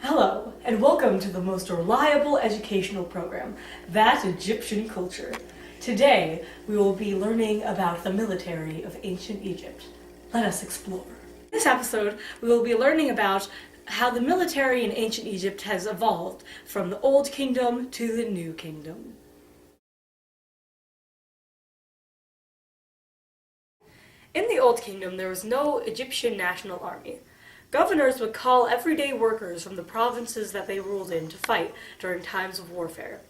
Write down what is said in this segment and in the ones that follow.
Hello, and welcome to the most reliable educational program, That Egyptian Culture. Today, we will be learning about the military of ancient Egypt. Let us explore. In this episode, we will be learning about how the military in ancient Egypt has evolved from the Old Kingdom to the New Kingdom. In the Old Kingdom, there was no Egyptian national army. Governors would call everyday workers from the provinces that they ruled in to fight during times of warfare.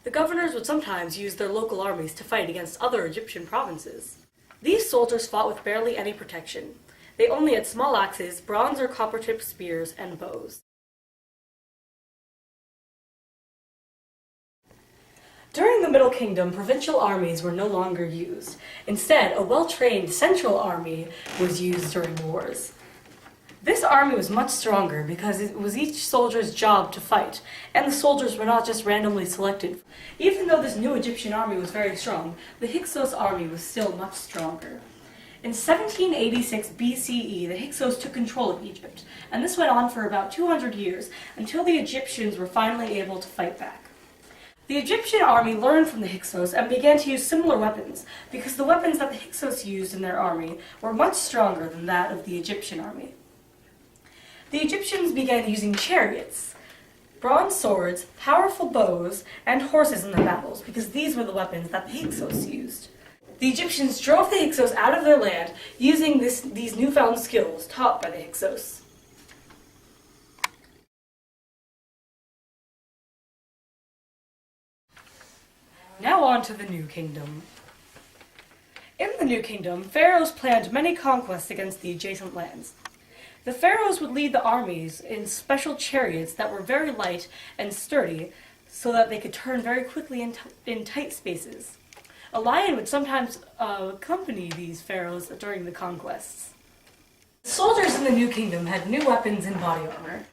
The governors would sometimes use their local armies to fight against other Egyptian provinces. These soldiers fought with barely any protection. They only had small axes, bronze or copper-tipped spears, and bows. During the Middle Kingdom, provincial armies were no longer used. Instead, a well-trained central army was used during wars. This army was much stronger because it was each soldier's job to fight, and the soldiers were not just randomly selected. Even though this new Egyptian army was very strong, the Hyksos army was still much stronger. In 1786 BCE, the Hyksos took control of Egypt, and this went on for about 200 years until the Egyptians were finally able to fight back. The Egyptian army learned from the Hyksos and began to use similar weapons because the weapons that the Hyksos used in their army were much stronger than that of the Egyptian army. The Egyptians began using chariots, bronze swords, powerful bows, and horses in their battles because these were the weapons that the Hyksos used. The Egyptians drove the Hyksos out of their land using these newfound skills taught by the Hyksos. Now on to the New Kingdom. In the New Kingdom, pharaohs planned many conquests against the adjacent lands. The pharaohs would lead the armies in special chariots that were very light and sturdy so that they could turn very quickly in tight spaces. A lion would sometimes accompany these pharaohs during the conquests. The soldiers in the New Kingdom had new weapons and body armor.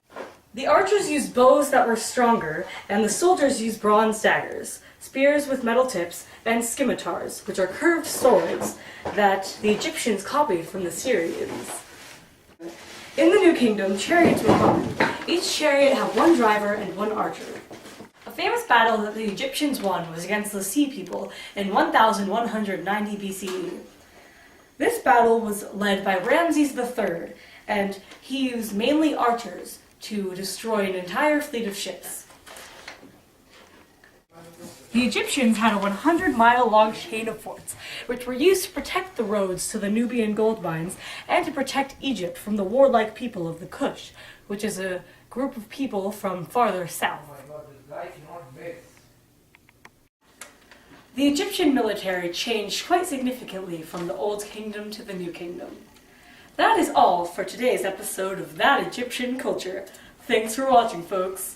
The archers used bows that were stronger, and the soldiers used bronze daggers, spears with metal tips, and scimitars, which are curved swords that the Egyptians copied from the Syrians. In the New Kingdom, chariots were common. Each chariot had one driver and one archer. A famous battle that the Egyptians won was against the Sea People in 1190 BCE. This battle was led by Ramses III, and he used mainly archers to destroy an entire fleet of ships. The Egyptians had a 100-mile-long chain of forts, which were used to protect the roads to the Nubian gold mines and to protect Egypt from the warlike people of the Kush, which is a group of people from farther south. The Egyptian military changed quite significantly from the Old Kingdom to the New Kingdom. That is all for today's episode of That Egyptian Culture. Thanks for watching, folks.